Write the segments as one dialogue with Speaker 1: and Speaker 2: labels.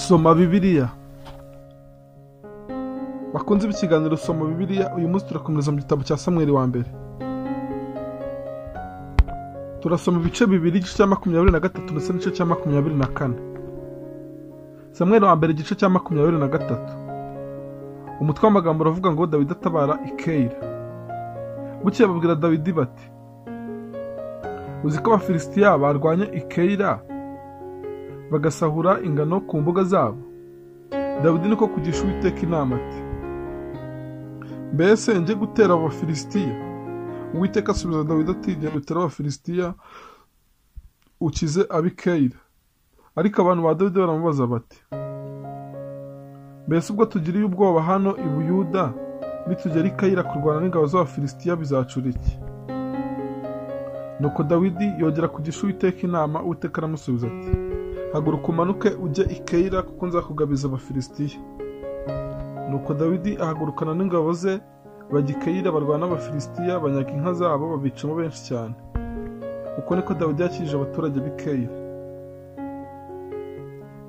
Speaker 1: Soma Bibiliya. Bakunze b'ikiganiro Soma Bibiliya, uyu munsi turakomeza mu gitabo cya Samweli wa mbere. Turasoma ibice bibiri, igice cya 23 ndetse n'igice cya 24. Samweli wa mbere igice cya 23. Umutwe w'amagambo uravuga ngo Dawidi atabara i Keyila. Bukeye babwira Dawidi bati: uzi ko Abafilisitiya barwanye i Keyila bagasahura ingano ku mbuga zabo? Dawidi niko kugisha Uwiteka inama ati: mbese nje gutera Abafilisitiya? Uwiteka asubiza Dawidi ati: genda utere Abafilisitiya ukize ab'i Keyila. Ariko abantu ba Dawidi baramubaza bati: mbese ubwo tugiriye ubwoba hano i Buyuda, nitugera i Keyila kurwana n'ingabo z'Abafilisitiya bizacura iki? Nuko Dawidi yongera kugisha Uwiteka inama. Uwiteka aramusubiza ati: haguruka umanuke ujye i Keyila, kuko nzakugabiza Abafilisitiya. Nuko Dawidi ahagurukana n'ingabo ze bajya i Keyila, barwana n'Abafilisitiya, banyaga inka zabo, babicamo benshi cyane. Uko niko Dawidi yakijije abaturage b'i Keyila.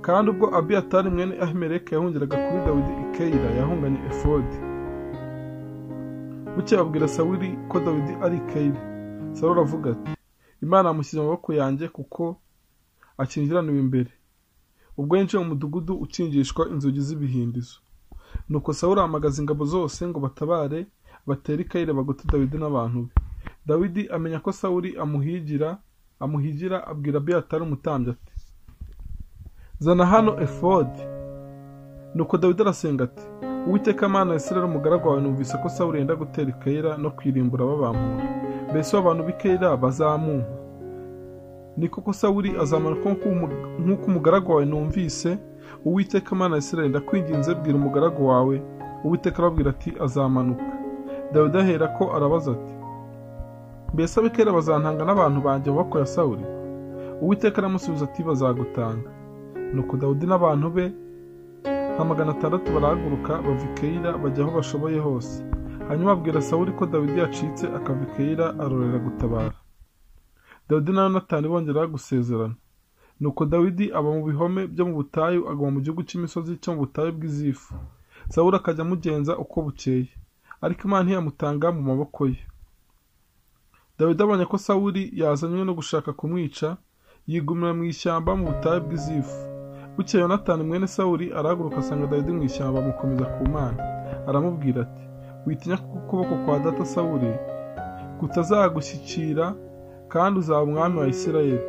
Speaker 1: Kandi ubwo Abiyatari mwene Ahimeleki yahungiraga kuri Dawidi i Keyila, yahunganye efodi. Bukeye babwira Sawuli ko Dawidi ari i Keyila. Sawuli aravuga ati: Imana yamushyize mu maboko yanjye, kuko akingiraniwe imbere. Ubwo yinjiye mu mudugudu ukingishwa inzugi z'ibihindizo. Nuko Sawuli ahamagaza ingabo zose ngo batabare, batere i Keyila, bagote Dawidi n'abantu be. Dawidi amenya ko Sawuli amuhigira, abwira Abiyatari umutambyi ati: zana hano efodi. Nuko Dawidi arasenga ati: Uwiteka Mana ya Isirayeli, umugaragu wawe numvise ko Sawuli yenda gutera i Keyila no kwirimbura babampura. Mbese abantu b'i Keyila bazamumpa? Ni koko Sawuli azamanuka nk'uko umugaragu wawe numvise? Uwiteka Mana ya Isirayeli, ndakwinginze bwira umugaragu wawe. Uwiteka arabwira ati: azamanuka. Dawidi ahera ko arabaza ati: mbese ab'i Keyila bazantanga n'abantu banjye mu maboko ya Sawuli? Uwiteka aramusubiza ati: bazagutanga. Nuko Dawidi n'abantu be nka 600 barahaguruka, bava i Keyila, bajya aho bashoboye hose. Hanyuma babwira Sawuli ko Dawidi yacitse, akava i Keyila arorera gutabara. Dawidi na Yonatani bongera gusezerana. Nuko Dawidi aba mu bihome byo mu butayu, aguma mu gihugu cy'imisozi cyo mu butayu bw'Izifu. Sawuli akajya amugenza uko bukeye, ariko Imana ntiyamutanga mu maboko ye. Dawidi abonye ko Sawuli yazanywe no gushaka kumwica, yigumira mu ishyamba mu butayu bw'Izifu. Bukeye Yonatani mwene Sawuli arahaguruka, asanga Dawidi mu ishyamba, amukomeza ku Mana. Aramubwira ati: witinya, kuko ukuboko kwa data Sawuli kutazagushyikira, kandi uzaba umwami wa Isirayeli.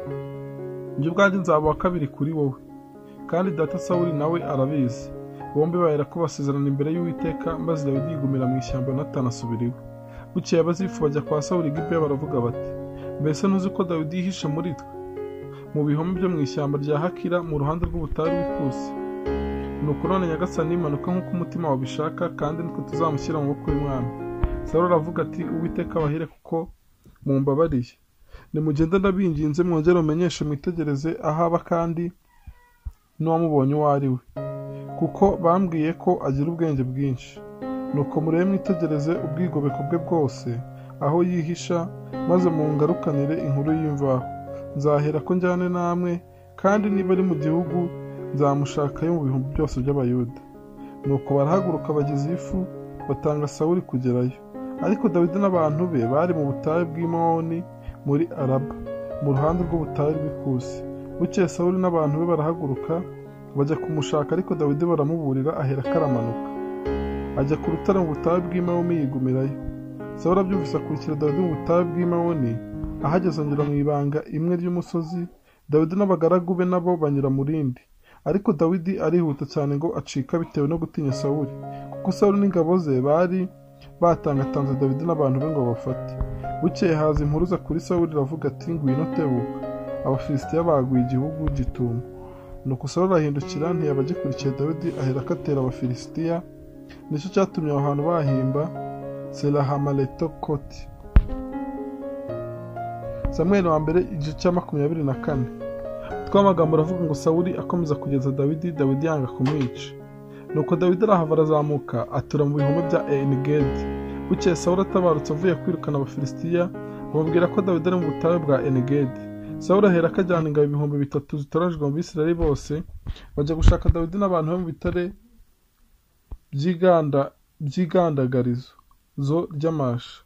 Speaker 1: Njye ubwanjye nzaba uwa kabiri kuri wowe, kandi data Sawuli nawe arabizi. Bombi bahera ko basezerana imbere y'Uwiteka, maze Dawidi yigumira mu ishyamba, Yonatani asubira iwe. Bukeye Abazifu bajya kwa Sawuli i Gibeya, baravuga bati: mbese ntuzi ko Dawidi yihishe muri twe mu bihome byo mu ishyamba rya Hakila, mu ruhande rw'ubutayu w'Ikusi? Nuko none Nyagasani, imanuka nk'uko umutima wawe ubishaka, kandi nitwe tuzamushyira mu maboko y'umwami. Sawuli aravuga ati: Uwiteka abahire, kuko mumbabariye. Nimugende ndabinginze, mwongere mumenyeshe, mwitegereze ahaba, kandi n'uwamubonye uwo ari we, kuko bambwiye ko agira ubwenge bwinshi. Nuko murebe mwitegereze ubwigobeko bwe bwose, aho yihisha, maze mungarukanire inkuru y'imvaho. Nzahera ko njyane namwe, kandi niba ari mu gihugu nzamushakayo mu bihumbi byose by'Abayuda. Nuko barahaguruka bajya Izifu, batanga Sawuli kugerayo. Ariko Dawidi n'abantu be bari mu butayu bw'Imawoni muri Araba, mu ruhande rw'ubutayu rw'Ikusi. Bukeye Sawuli n'abantu be barahaguruka bajya kumushaka, ariko Dawidi baramuburira, ahera karamanuka ajya ku rutare mu butayu bw'Imawoni, yigumirayo. Sawuli abyumvise akurikira Dawidi mu butayu bw'Imawoni. Ahageze anyura mu ibanga imwe ry'umusozi, Dawidi n'abagaragu be nabo banyura mu rindi. Ariko Dawidi arihuta cyane ngo acika, bitewe no gutinya Sawuli, kuko Sawuli n'ingabo ze bari batangatanze Dawidi n'abantu be ngo bafate. Bukeye haza impuruza kuri Sawuli, iravuga ati: ngwino tebuka, Abafilisitiya baguye igihugu gitumo. Nuko Sawuli arahindukira, ntiyaba agikurikiye Dawidi, ahera ko atera Abafilisitiya. Nicyo cyatumye aho hantu bahimba Selahamalekoti. Samweli wa mbere igice cya 24. Twamagambo aravuga ngo Sawuli akomeza kugeza Dawidi, Dawidi yanga kumwica. Nuko Dawidi arahava, arazamuka atura mu bihome bya Enigedi. Bukeye Sawuli atabarutse avuye kwirukana Abafilisitiya, bamubwira ko Dawidi ari mu butayu bwa Enigedi. Sawuli aherako ajyana ingabo 3,000 zitoranyijwe mu Bisirayeli bose, bajya gushaka Dawidi n'abantu be mu bitare by'igandagarizo ry'amasha.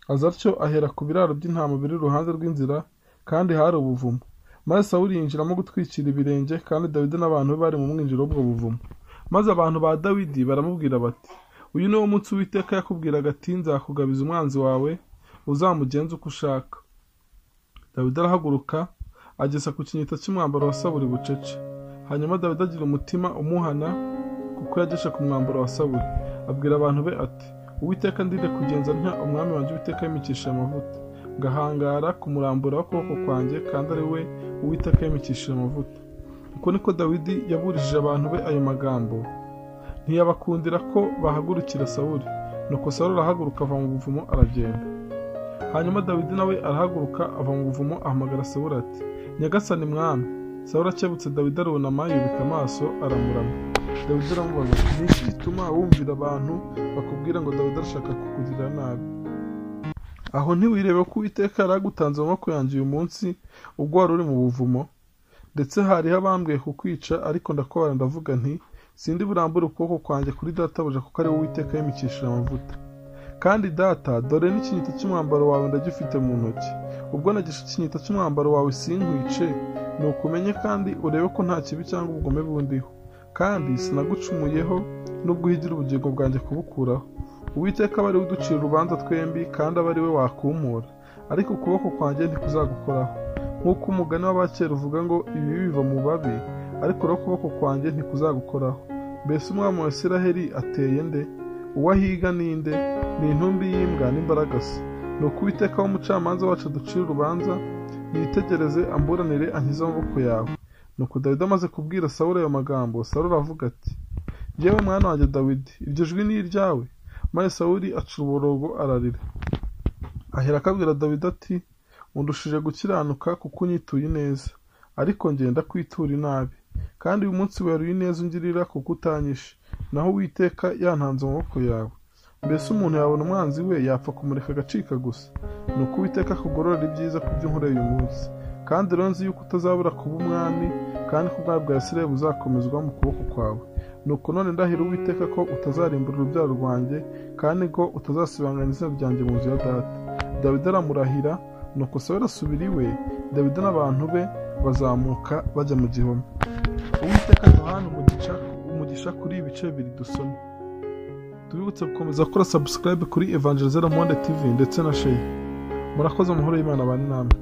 Speaker 1: Aza atyo ahera ku biraro by'intama biri iruhande rw'inzira, kandi hari ubuvumo. Maze Sawuli yinjiramo gutwikira ibirenge, kandi Dawidi n'abantu be bari mu mwinjiro w'ubwo buvumo. Maze abantu ba Dawidi baramubwira bati, uyu ni wo munsi Uwiteka yakubwiraga ati, nzakugabiza umwanzi wawe, uzamugenza uko ushaka. Dawidi arahaguruka, ageza ku kinyita cy'umwambaro wa Sawuli bucece. Hanyuma Dawidi agira umutima umuhana, kuko yageshe ku mwambaro wa Sawuli. Abwira abantu be ati, Uwiteka ndinde kugenza ntya umwami wanjye Uwiteka yimikishije amavuta, ngahangara kumurambura ukuboko kwanjye, kandi ari we Uwiteka yimikishije amavuta. Uko niko Dawidi yaburishije abantu be ayo magambo, ntiyabakundira ko bahagurukira Sawuli. Nuko Sawuli arahaguruka ava mu buvumo aragenda. Hanyuma Dawidi nawe arahaguruka ava mu buvumo ahamagara Sawuli ati, nyagasani mwami. Sawuli akebutse Dawidi arunama yubika amaso aramuramya. Dawidi aramubaza ati, ni iki gituma wumvira abantu bakubwira ngo Dawidi arashaka kukugirira nabi? Aho ntiwirebe ko Uwiteka yaragutanze mu maboko yanjye uyu munsi ubwo wari uri mu buvumo? Ndetse hariho abambwiye kukwica, ariko ndakubara ndavuga nti, sindi burambure ukuboko kwanjye kuri databuja, kuko ari we Uwiteka yimikishije amavuta. Kandi data, dore n'ikinyita cy'umwambaro wawe ndagifite mu ntoki. Ubwo nagishe ikinyita cy'umwambaro wawe sinkwice, ni ukumenye kandi urebe ko nta kibi cyangwa ubugome bundiho. Kandi sinagucumuyeho, nubwo uhigira ubugingo bwanjye kubukuraho. Uwiteka aba ari we uducira urubanza twembi, kandi aba ari we wakumura, ariko ukuboko kwanjye ntikuzagukoraho. Nk'uko umugani w'abakera uvuga ngo ibibi biva mu babi, ariko rero ukuboko kwanjye ntikuzagukoraho. Mbese umwami wa Isiraheli ateye nde? Uwo ahiga ni nde? Ni intumbi y'imbwa n'imbaragasa. Nuko Uwiteka w'umucamanza wacu aducira urubanza, yitegereze amburanire ankize amaboko yawe. Nuko Dawidi amaze kubwira Sawuli ayo magambo, Sawuli aravuga ati, yewe mwana wanjye Dawidi, iryo jwi ni iryawe? Maze Sawuli aca uborogo ararira. Ahera akabwira Dawidi ati, undushije gukiranuka kuko unyituye neza, ariko ngenda kwitura inabi. Kandi uyu munsi weruye ineza ungirira kuko utanyishe, naho Uwiteka yantanze mu maboko yawe. Mbese umuntu yabona umwanzi we yapfa kumureka agacika gusa? Nuko Uwiteka akugororera ibyiza ku byo unkoreye uyu munsi. Kandi rero nzi yuko utazabura kuba umwami, kandi ko ubwami bwa Isirayeli buzakomezwa mu kuboko kwawe. Nuko none ndahira Uwiteka ko utazarimbura urubyaro rwanjye, kandi ko utazasibanganya izina ryanjye mu nzu ya data. Dawidi aramurahira. Nuko Sawuli asubira iwe, Dawidi n'abantu be bazamuka bajya mu gihome. Uwiteka aduhana umugisha kuri ibice bibiri dusomye. Tubibutse gukomeza gukora subscribe kuri Evangelizera Monde TV ndetse na share. Murakoze, amahoro y'Imana abane namwe.